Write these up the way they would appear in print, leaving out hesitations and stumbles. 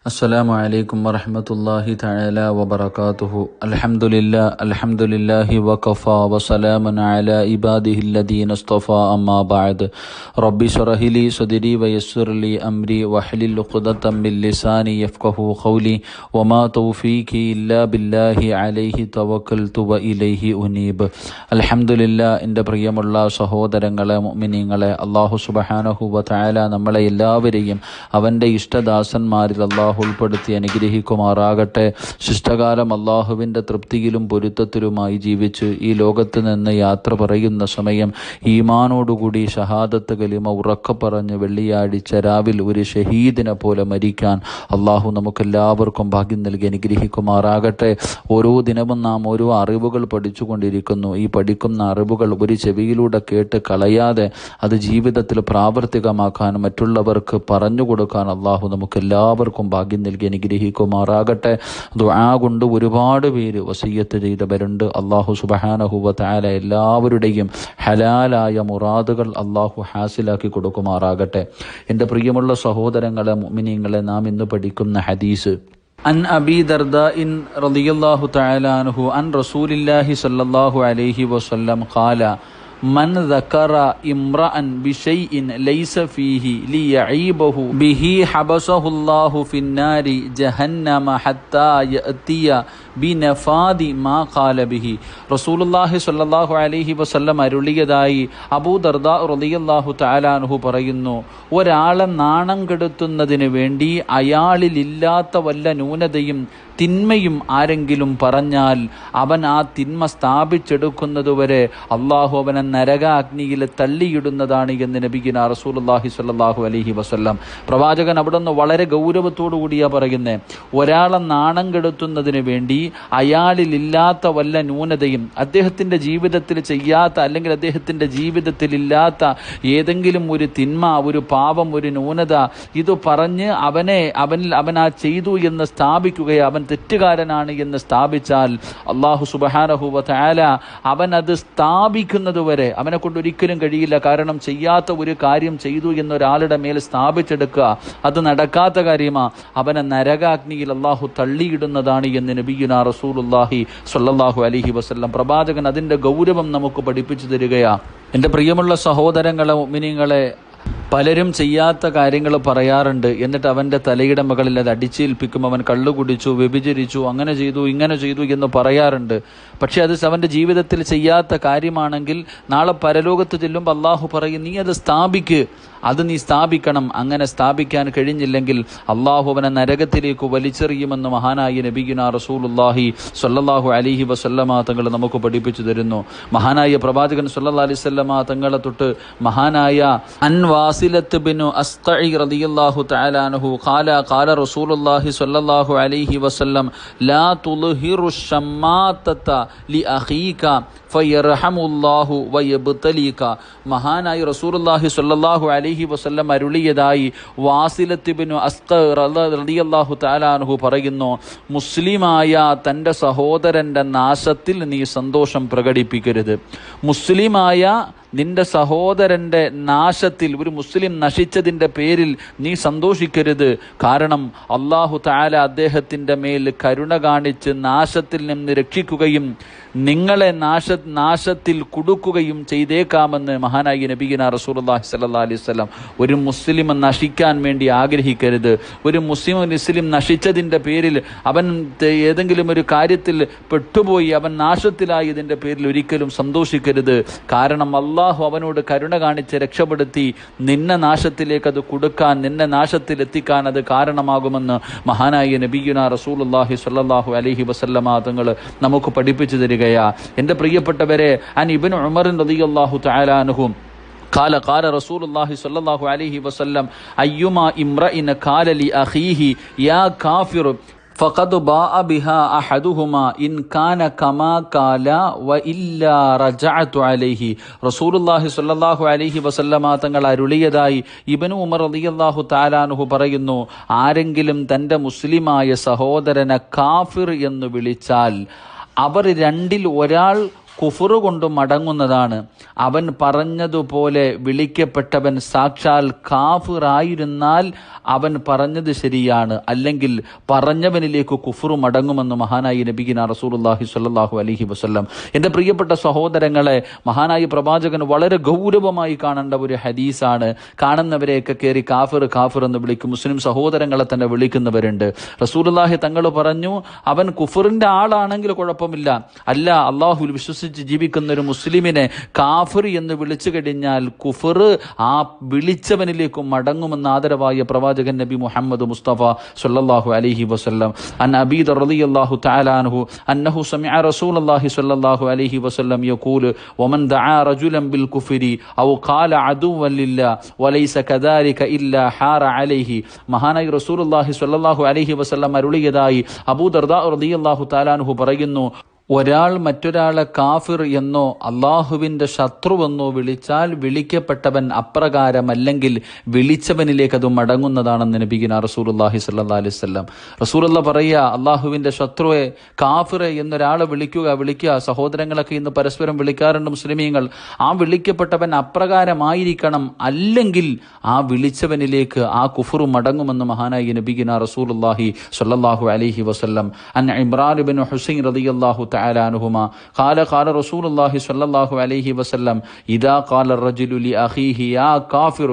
അസ്സലാമു അലൈക്കും വറഹ്മത്തുള്ളാഹി തആല വബറകാതുഹു. അൽഹംദുലില്ലാഹി വഖഫാ വസലാമുൻ അലാ ഇബാദിഹില്ലദീന ഇസ്തഫാ അമ്മാ ബഅദ്. റബ്ബി ശ്റഹ് ലി സദ്രി വയസ്സിർ ലി അംരി വഹ്ലുൽ ഉഖ്ദതം മിൻ ലിസാനി യഫ്ഖഹു ഖൗലി വമാ തൗഫീഖി ഇല്ലാ ബില്ലാഹി അലൈഹി തവക്കൽതു വ ഇലൈഹി ഉനീബ്. അൽഹംദുലില്ലാഹ്. എൻ്റെ പ്രിയമുള്ള സഹോദരങ്ങളെ, മുഅ്മിനീങ്ങളെ, അല്ലാഹു സുബ്ഹാനഹു വ തആല നമ്മളെ എല്ലാവരെയും അവൻ്റെ ഇഷ്ടദാസന്മാരിൽ അല്ലാഹു ഉൾപ്പെടുത്തി അനുഗ്രഹിക്കുമാറാകട്ടെ. ശിഷ്ടകാലം അള്ളാഹുവിൻ്റെ തൃപ്തിയിലും പൊരുത്തത്തിലുമായി ജീവിച്ച് ഈ ലോകത്ത് നിന്ന് യാത്ര പറയുന്ന സമയം ഈമാനോടുകൂടി ഷഹാദത്ത് കലിമ ഉറക്കെ പറഞ്ഞ് വെള്ളിയാഴ്ച രാവിൽ ഒരു ഷഹീദിനെ പോലെ മരിക്കാൻ അള്ളാഹു നമുക്കെല്ലാവർക്കും ഭാഗ്യം നൽകി അനുഗ്രഹിക്കുമാറാകട്ടെ. ഓരോ ദിനവും നാം ഓരോ അറിവുകൾ പഠിച്ചുകൊണ്ടിരിക്കുന്നു. ഈ പഠിക്കുന്ന അറിവുകൾ ഒരു ചെവിയിലൂടെ കേട്ട് കളയാതെ അത് ജീവിതത്തിൽ പ്രാവർത്തികമാക്കാൻ, മറ്റുള്ളവർക്ക് പറഞ്ഞു കൊടുക്കാൻ അള്ളാഹു നമുക്കെല്ലാവർക്കും ഭാഗ്യം നൽകി അനുഗ്രഹിക്കുമാറാകട്ടെ. ദുആ കൊണ്ട് ഒരുപാട് പേര് വസിയ്യത്ത് ചെയ്തവരുണ്ട്. അല്ലാഹു സുബ്ഹാനഹു വ തആല എല്ലാവരുടെയും ഹലാലായ മുറാദുകൾ അല്ലാഹു ഹാസിലാക്കി കൊടുക്കുമാറാകട്ടെ. എൻ്റെ പ്രിയമുള്ള സഹോദരങ്ങളെ, മുഅ്മിനീങ്ങളെ, നാം ഇന്ന് പഠിക്കുന്ന ഹദീസ് അൻ അബീ ദർദാഇൻ റളിയല്ലാഹു തആല അൻഹു അൻ റസൂലില്ലാഹി സ്വല്ലല്ലാഹു അലൈഹി വസല്ലം ഖാല മൻ ദക്കറ ഇംറഅൻ ബിശൈഇൻ ലൈസ ഫീഹി ലിയഈബഹു ബിഹി ഹബസഹുല്ലാഹു ഫിന്നാരി ജഹന്നമ ഹത്താ യഅതിയ ബിനഫാദി മാ ഖാല ബിഹി. റസൂലുള്ളാഹി സ്വല്ലല്ലാഹു അലൈഹി വസല്ലം അരുളിയതായി അബൂ ദർദാ റളിയല്ലാഹു തആല അൻഹു പറയുന്നു, ഒരാളെ നാണം കെടുത്തുന്നതിന് വേണ്ടി അയാളിലില്ലാത്ത വല്ല ന്യൂനതയും തിന്മയും ആരെങ്കിലും പറഞ്ഞാൽ അവൻ ആ തിന്മ സ്ഥാപിച്ചെടുക്കുന്നതുവരെ അള്ളാഹു അവനെ നരകാഗ്നിയിൽ തള്ളിയിടുന്നതാണ് എന്ന് നബിയുനാ റസൂലുള്ളാഹി സ്വല്ലല്ലാഹു അലൈഹി വസല്ലം. പ്രവാചകൻ അവിടെ നിന്ന് വളരെ ഗൗരവത്തോടു കൂടിയാ പറയുന്നത്, ഒരാളെ നാണം കെടുത്തുന്നതിന് വേണ്ടി അയാളിലില്ലാത്ത വല്ല ന്യൂനതയും, അദ്ദേഹത്തിൻ്റെ ജീവിതത്തിൽ ചെയ്യാത്ത അല്ലെങ്കിൽ അദ്ദേഹത്തിൻ്റെ ജീവിതത്തിൽ ഇല്ലാത്ത ഏതെങ്കിലും ഒരു തിന്മ, ഒരു പാപം, ഒരു ന്യൂനത ഇത് പറഞ്ഞ് അവൻ ആ ചെയ്തു എന്ന് സ്ഥാപിക്കുകയോ അവൻ തെറ്റുകാരനാണ് എന്ന് സ്ഥാപിച്ചാൽ അല്ലാഹു സുബ്ഹാനഹു വ തആല അവൻ അത് സ്ഥാപിക്കുന്നത് വരെ അവനെ കൊണ്ട് ഒരിക്കലും കഴിയില്ല. കാരണം ചെയ്യാത്ത ഒരു കാര്യം ചെയ്തു എന്നൊരാളുടെ മേൽ സ്ഥാപിച്ചെടുക്കുക അത് നടക്കാത്ത കാര്യമാ. അവനെ നരകാഗ്നിയിൽ അല്ലാഹു തള്ളിയിടുന്നതാണ് എന്ന് നബിയുനാ റസൂലുള്ളാഹി സ്വല്ലല്ലാഹു അലൈഹി വസല്ലം. പ്രവാചകൻ അതിൻ്റെ ഗൗരവം നമുക്ക് പഠിപ്പിച്ചു തരികയാ. എൻ്റെ പ്രിയമുള്ള സഹോദരങ്ങളെ, മുഅ്മിനീങ്ങളെ, പലരും ചെയ്യാത്ത കാര്യങ്ങൾ പറയാറുണ്ട്. എന്നിട്ട് അവൻ്റെ തലയുടെ മകളിൽ അത് അടിച്ചേൽപ്പിക്കും. അവൻ കള്ളു കുടിച്ചു, വ്യഭിചരിച്ചു, അങ്ങനെ ചെയ്തു, ഇങ്ങനെ ചെയ്തു എന്ന് പറയാറുണ്ട്. പക്ഷെ അത് അവൻ്റെ ജീവിതത്തിൽ ചെയ്യാത്ത കാര്യമാണെങ്കിൽ നാളെ പരലോകത്ത് ചെല്ലുമ്പോൾ അള്ളാഹു പറയും, നീ അത് സ്ഥാപിക്ക്, അത് നീ സ്ഥാപിക്കണം. അങ്ങനെ സ്ഥാപിക്കാൻ കഴിഞ്ഞില്ലെങ്കിൽ അള്ളാഹു അവനെ നരകത്തിലേക്ക് വലിച്ചെറിയുമെന്ന് മഹാനായ നബിയുനാ റസൂലുള്ളാഹി സ്വല്ലല്ലാഹു അലൈഹി വസല്ലമ തങ്ങൾ നമുക്ക് പഠിപ്പിച്ചു തരുന്നു. മഹാനായ പ്രവാചകൻ സ്വല്ലല്ലാഹു അലൈഹി വസല്ലമ തങ്ങളെ തൊട്ട് മഹാനായ വാസിലത്ത് ബിനു അസ്ഖഇ റളിയല്ലാഹു തആല അൻഹു ഖാല ഖാല റസൂലുള്ളാഹി സ്വല്ലല്ലാഹു അലൈഹി വസല്ലം ലാ തുൽഹിറു ശമ്മാതത ലിഅഖീക ഫയർഹമുല്ലാഹു വയബ്തലീക. മഹാനായ റസൂലുള്ളാഹി സ്വല്ലല്ലാഹു അലൈഹി വസല്ലം അരുളിയതായി വാസിലത്ത് ബിനു അസ്ഖഇ റളിയല്ലാഹു തആല അൻഹു പറയുന്നു, മുസ്ലിമായ തൻ്റെ സഹോദരൻ്റെ നാശത്തിൽ നീ സന്തോഷം പ്രകടിപ്പിക്കരുത്. മുസ്ലിമായ നിന്റെ സഹോദരൻ്റെ നാശത്തിൽ, ഒരു മുസ്ലിം നശിച്ചതിൻ്റെ പേരിൽ നീ സന്തോഷിക്കരുത്. കാരണം അല്ലാഹു തആല അദ്ദേഹത്തിൻ്റെ മേൽ കരുണ കാണിച്ച് നാശത്തിൽ നിന്ന് രക്ഷിക്കുകയും നിങ്ങളെ നാശത്തിൽ കുടുക്കുകയും ചെയ്തേക്കാമെന്ന് മഹാനായ നബിയുനാ റസൂലുള്ളാഹി സ്വല്ലല്ലാഹു അലൈഹി വസല്ലം. ഒരു മുസ്ലിം നശിക്കാൻ വേണ്ടി ആഗ്രഹിക്കരുത്. ഒരു മുസ്ലിം നശിച്ചതിൻ്റെ പേരിൽ അവൻ ഏതെങ്കിലും ഒരു കാര്യത്തിൽ പെട്ടുപോയി അവൻ നാശത്തിലായതിൻ്റെ പേരിൽ ഒരിക്കലും സന്തോഷിക്കരുത്. കാരണം അല്ലാഹു അവനോട് കരുണ കാണിച്ച് രക്ഷപ്പെടുത്തി നിന്നെ നാശത്തിലേക്ക് അത് കൊടുക്കാൻ, നിന്നെ നാശത്തിൽ എത്തിക്കാൻ അത് കാരണമാകുമെന്ന് മഹാനായ നബിയുനാ റസൂലുള്ളാഹി സ്വല്ലല്ലാഹു അലൈഹി വസല്ലമ തങ്ങൾ നമുക്ക് പഠിപ്പിച്ചു തരിക. എൻ്റെ പ്രിയപ്പെട്ടവരെ, അൻ ഇബ്നു ഉമർ റളിയല്ലാഹു തആല അൻഹു قال قال رسول الله صلى الله عليه وسلم أيما امرئ قال لأخيه يا كافر فقد باء بها أحدهما إن كان كما قال وإلا رجعت عليه. റസൂലുള്ളാഹി സ്വല്ലല്ലാഹു അലൈഹി വസല്ലമ തങ്ങൾ അരുളിയതായി ഇബ്നു ഉമർ റളിയല്ലാഹു തആല അൻഹു പറയുന്നു, ആരെങ്കിലും തൻ്റെ മുസ്ലിമായ സഹോദരനെ കാഫിർ എന്ന് വിളിച്ചാൽ അവർ രണ്ടിൽ ഒരാൾ കുഫ്റ് കൊണ്ട് മടങ്ങുന്നതാണ്. അവൻ പറഞ്ഞതുപോലെ വിളിക്കപ്പെട്ടവൻ സാക്ഷാൽ കാഫിറായിരുന്നാൽ അവൻ പറഞ്ഞത് ശരിയാണ്, അല്ലെങ്കിൽ പറഞ്ഞവനിലേക്ക് കുഫ്റ് മടങ്ങുമെന്ന് മഹാനായി നബിയിന റസൂലുള്ളാഹി സ്വല്ലല്ലാഹു അലൈഹി വസല്ലം. എൻ്റെ പ്രിയപ്പെട്ട സഹോദരങ്ങളെ, മഹാനായി പ്രവാചകൻ വളരെ ഗൗരവമായി കാണേണ്ട ഒരു ഹദീസാണ്. കാണുന്നവരെയൊക്കെ കയറി കാഫിർ കാഫിർ എന്ന് വിളിക്കും. മുസ്ലിം സഹോദരങ്ങളെ തന്നെ വിളിക്കുന്നവരുണ്ട്. റസൂലുള്ളാഹി തങ്ങൾ പറഞ്ഞു, അവൻ കുഫറിന്റെ ആളാണെങ്കിൽ കുഴപ്പമില്ല, അല്ല അള്ളാഹുൽ വിശ്വസിച്ച് ജീവിക്കുന്ന ഒരു മുസ്ലിമിനെ കാഫിർ എന്ന് വിളിച്ചു കഴിഞ്ഞാൽ കുഫർ ആ വിളിച്ചവനിലേക്ക് മടങ്ങുമെന്ന് ആദരവായ പ്രവാചകൻ നബി മുഹമ്മദ് മുസ്തഫ സ്വല്ലല്ലാഹു അലൈഹി വസല്ലം. അൻ അബീ റളിയല്ലാഹു തആല അൻഹു അന്നഹു സമിഅ റസൂലുള്ളാഹി സ്വല്ലല്ലാഹു അലൈഹി വസല്ലം യഖൂലു വമൻ ദഅ റജുലൻ ബിൽ കുഫ്രി ഔ ഖാല അദുവൻ ലില്ലാഹി വലൈസ കദാലിക ഇല്ലാ ഹാറ അലൈഹി. മഹാനായി റസൂലുള്ളാഹി സ്വല്ലല്ലാഹു അലൈഹി വസല്ലം അരുളിയതായി അബൂ ദർദാ റളിയല്ലാഹു തആല അൻഹു പറയുന്നു, ഒരാൾ മറ്റൊരാളെ കാഫിർ എന്നോ അള്ളാഹുവിൻ്റെ ശത്രുവെന്നോ വിളിച്ചാൽ വിളിക്കപ്പെട്ടവൻ അപ്രകാരമല്ലെങ്കിൽ വിളിച്ചവനിലേക്ക് അത് മടങ്ങുന്നതാണെന്ന് നബിയിന റസൂലുള്ളാഹി സ്വല്ലല്ലാഹു അലൈഹി വസല്ലം. റസൂലുള്ളാഹി പറയുക, അള്ളാഹുവിൻ്റെ ശത്രുവെ കാഫിറെ എന്നൊരാളെ വിളിക്കുക. സഹോദരങ്ങളൊക്കെ ഇന്ന് പരസ്പരം വിളിക്കാറുണ്ട് മുസ്ലിമീങ്ങൾ. ആ വിളിക്കപ്പെട്ടവൻ അപ്രകാരമായിരിക്കണം, അല്ലെങ്കിൽ ആ വിളിച്ചവനിലേക്ക് ആ കുഫ്റ് മടങ്ങുമെന്ന് മഹാനായി നബിയിന റസൂലുള്ളാഹി സ്വല്ലല്ലാഹു അലൈഹി വസല്ലം. അൻ ഇമ്രാൻ ഇബ്നു ഹുസൈൻ റളിയല്ലാഹു تعالى عنهما قال رسول الله صلى الله عليه وسلم إذا قال الرجل لأخيه يا كافر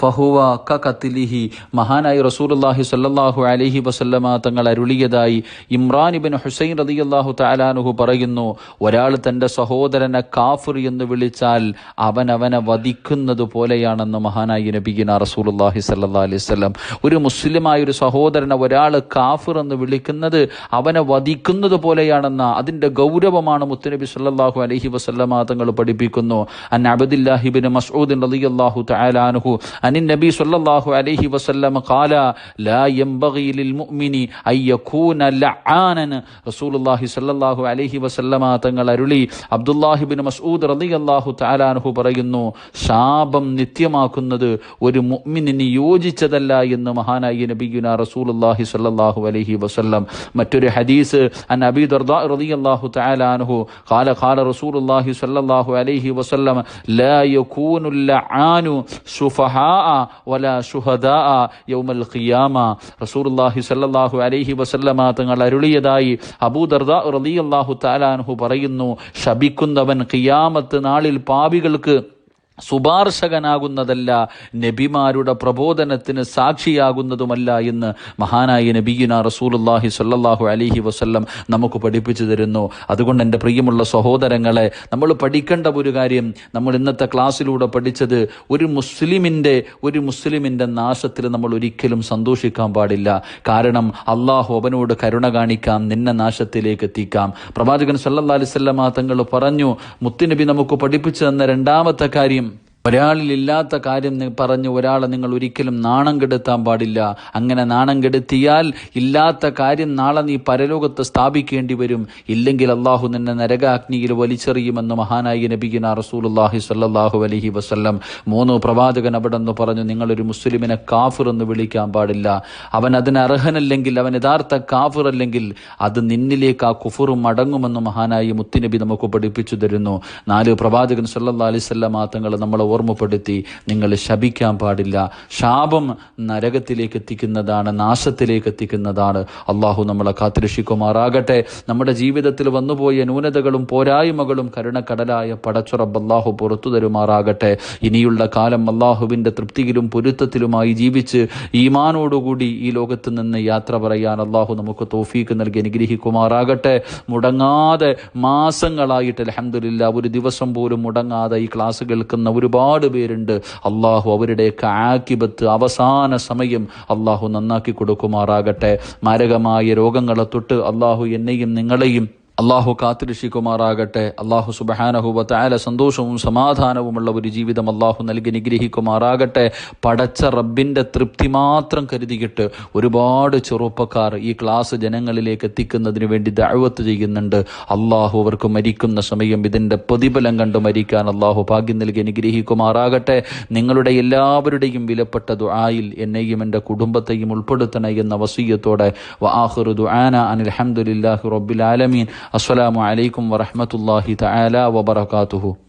ഫഹുവ കഖത്ലിഹി. മഹാനായി റസൂലുള്ളാഹി സ്വല്ലല്ലാഹു അലൈഹി വസല്ലമ തങ്ങൾ അരുളിയതായി ഇമ്രാൻ ഇബ്നു ഹുസൈൻ റളിയല്ലാഹു തആല അൻഹു പറയുന്നു, ഒരാൾ തൻ്റെ സഹോദരനെ കാഫിർ എന്ന് വിളിച്ചാൽ അവനെ വധിക്കുന്നത് പോലെയാണെന്ന് മഹാനായി നബിയിന റസൂലുള്ളാഹി സ്വല്ലല്ലാഹു അലൈഹി വസല്ലം. ഒരു മുസ്ലിമായ ഒരു സഹോദരനെ ഒരാൾ കാഫിർ എന്ന് വിളിക്കുന്നത് അവനെ വധിക്കുന്നത് പോലെയാണെന്ന അതിൻ്റെ ഗൗരവമാണ് മുത്തുനബി സ്വല്ലല്ലാഹു അലൈഹി വസല്ലമ തങ്ങൾ പഠിപ്പിക്കുന്നു. അൻ അബ്ദുല്ലാഹി ഇബ്നു മസ്ഊദ് റളിയല്ലാഹു തആല അൻഹു عن النبي صلى الله عليه وسلم قال لا ينبغي للمؤمن أن يكون لعانا. رسول الله صلى الله عليه وسلم തങ്ങൾ അരുളി അബ്ദുല്ലാഹി ഇബ്നു മസ്ഊദ് റളിയല്ലാഹു തആല അൻഹു പറയുന്നു, ശാപം നിത്യമാക്കുന്നത് ഒരു മുഅ്മിനിന് യോജിച്ചതല്ല എന്ന് മഹാനായ നബിയുനാ റസൂലുള്ളാഹി സ്വല്ലല്ലാഹു അലൈഹി വസല്ലം. മറ്റൊരു ഹദീസ് അൻ അബീ ദർദാ റളിയല്ലാഹു തആല അൻഹു ഖാല റസൂലുള്ളാഹി സ്വല്ലല്ലാഹു അലൈഹി വസല്ലം ലാ യകൂനു ലആനു ശുഫഹാ വലാ ശുഹദാ യൗമൽ ഖിയാമ. റസൂലുള്ളാഹി സ്വല്ലല്ലാഹു അലൈഹി വസല്ലമ തങ്ങൾ അരുളിയതായി അബൂ ദർദാ റളിയല്ലാഹു തആല അൻഹു പറയുന്നു, ശപിക്കുന്നവൻ ഖിയാമത്ത് നാളിൽ പാപികൾക്ക് ശുപാർശകനാകുന്നതല്ല, നബിമാരുടെ പ്രബോധനത്തിന് സാക്ഷിയാകുന്നതുമല്ല എന്ന് മഹാനായ നബിയുനാ റസൂലുള്ളാഹി സ്വല്ലല്ലാഹു അലൈഹി വസല്ലം നമുക്ക് പഠിപ്പിച്ചു തരുന്നു. അതുകൊണ്ട് എൻ്റെ പ്രിയമുള്ള സഹോദരങ്ങളെ, നമ്മൾ പഠിക്കേണ്ട ഒരു കാര്യം, നമ്മൾ ഇന്നത്തെ ക്ലാസ്സിലൂടെ പഠിച്ചത്, ഒരു മുസ്ലിമിൻ്റെ നാശത്തിൽ നമ്മൾ ഒരിക്കലും സന്തോഷിക്കാൻ പാടില്ല. കാരണം അള്ളാഹു അവനോട് കരുണ കാണിക്കാം, നിന്നെ നാശത്തിലേക്ക് എത്തിക്കാം. പ്രവാചകൻ സല്ലല്ലാഹു അലൈഹി വസല്ലം തങ്ങൾ പറഞ്ഞു, മുത്തുനബി നമുക്ക് പഠിപ്പിച്ചു തന്ന രണ്ടാമത്തെ കാര്യം, ഒരാളിലില്ലാത്ത കാര്യം പറഞ്ഞ് ഒരാളെ നിങ്ങൾ ഒരിക്കലും നാണം കെടുത്താൻ പാടില്ല. അങ്ങനെ നാണം കെടുത്തിയാൽ ഇല്ലാത്ത കാര്യം നാളെ നീ പരലോകത്ത് സ്ഥാപിക്കേണ്ടി വരും. ഇല്ലെങ്കിൽ അള്ളാഹു നിന്നെ നരകാഗ്നിയിൽ വലിച്ചെറിയുമെന്ന് മഹാനായ നബിയുനാ റസൂലുള്ളാഹി സ്വല്ലല്ലാഹു അലൈഹി വസല്ലം. 3 പ്രവാചകൻ അവിടെ നിന്ന് പറഞ്ഞു, നിങ്ങളൊരു മുസ്ലിമിനെ കാഫിർ എന്ന് വിളിക്കാൻ പാടില്ല. അവൻ അതിന് അർഹനല്ലെങ്കിൽ, അവൻ യഥാർത്ഥ കാഫിർ അല്ലെങ്കിൽ അത് നിന്നിലേക്ക് ആ കുഫർ മടങ്ങുമെന്ന് മഹാനായ മുത്തുനബി നമുക്ക് പഠിപ്പിച്ചു തരുന്നു. 4 പ്രവാചകൻ സ്വല്ലല്ലാഹു അലൈഹി വസല്ലം തങ്ങൾ നമ്മളെ ഓർമ്മപ്പെടുത്തി, നിങ്ങൾ ശപിക്കാൻ പാടില്ല. ശാപം നരകത്തിലേക്ക് എത്തിക്കുന്നതാണ്, നാശത്തിലേക്ക് എത്തിക്കുന്നതാണ്. അള്ളാഹു നമ്മളെ കാത്തുരക്ഷിക്കുമാറാകട്ടെ. നമ്മുടെ ജീവിതത്തിൽ വന്നുപോയ ന്യൂനതകളും പോരായ്മകളും കരുണക്കടലായ പടച്ചുറബ് അള്ളാഹു പുറത്തു തരുമാറാകട്ടെ. ഇനിയുള്ള കാലം അള്ളാഹുവിൻ്റെ തൃപ്തിയിലും പൊരുത്തത്തിലുമായി ജീവിച്ച് ഈമാനോടുകൂടി ഈ ലോകത്ത് നിന്ന് യാത്ര പറയാൻ അള്ളാഹു നമുക്ക് തൗഫീക്ക് നൽകി അനുഗ്രഹിക്കുമാറാകട്ടെ. മുടങ്ങാതെ മാസങ്ങളായിട്ട് അൽഹംദുലില്ലാഹ് ഒരു ദിവസം പോലും മുടങ്ങാതെ ഈ ക്ലാസ് കേൾക്കുന്ന ഒരുപാട് പേരുണ്ട്. അള്ളാഹു അവരുടെയൊക്കെ ആക്കിബത്ത്, അവസാന സമയം അള്ളാഹു നന്നാക്കി കൊടുക്കുമാറാകട്ടെ. മാരകമായ രോഗങ്ങളെ തൊട്ട് അള്ളാഹു എന്നെയും നിങ്ങളെയും അള്ളാഹു കാത്തുരക്ഷിക്കുമാറാകട്ടെ. അള്ളാഹു സുബ്ഹാനഹു വ തആല സന്തോഷവും സമാധാനവുമുള്ള ഒരു ജീവിതം അള്ളാഹു നൽകി നിഗ്രഹിക്കുമാറാകട്ടെ. പടച്ച റബ്ബിൻ്റെ തൃപ്തി മാത്രം കരുതിയിട്ട് ഒരുപാട് ചെറുപ്പക്കാർ ഈ ക്ലാസ് ജനങ്ങളിലേക്ക് എത്തിക്കുന്നതിന് വേണ്ടി ദഅവത്ത് ചെയ്യുന്നുണ്ട്. അള്ളാഹു അവർക്ക് മരിക്കുന്ന സമയം ഇതിൻ്റെ പ്രതിഫലം കണ്ട് മരിക്കാൻ അള്ളാഹു ഭാഗ്യം നൽകി അനുഗ്രഹിക്കുമാറാകട്ടെ. നിങ്ങളുടെ എല്ലാവരുടെയും വിലപ്പെട്ട ദുആയിൽ എന്നെയും എൻ്റെ കുടുംബത്തെയും ഉൾപ്പെടുത്തണേ എന്ന വസിയ്യത്തോടെ വആഖിറു ദുആന അനിൽ ഹംദുലില്ലാഹി റബ്ബിൽ ആലമീൻ. അസ്സലാമു അലൈക്കും വറഹ്മത്തുള്ളാഹി തആല വബറകാതുഹു.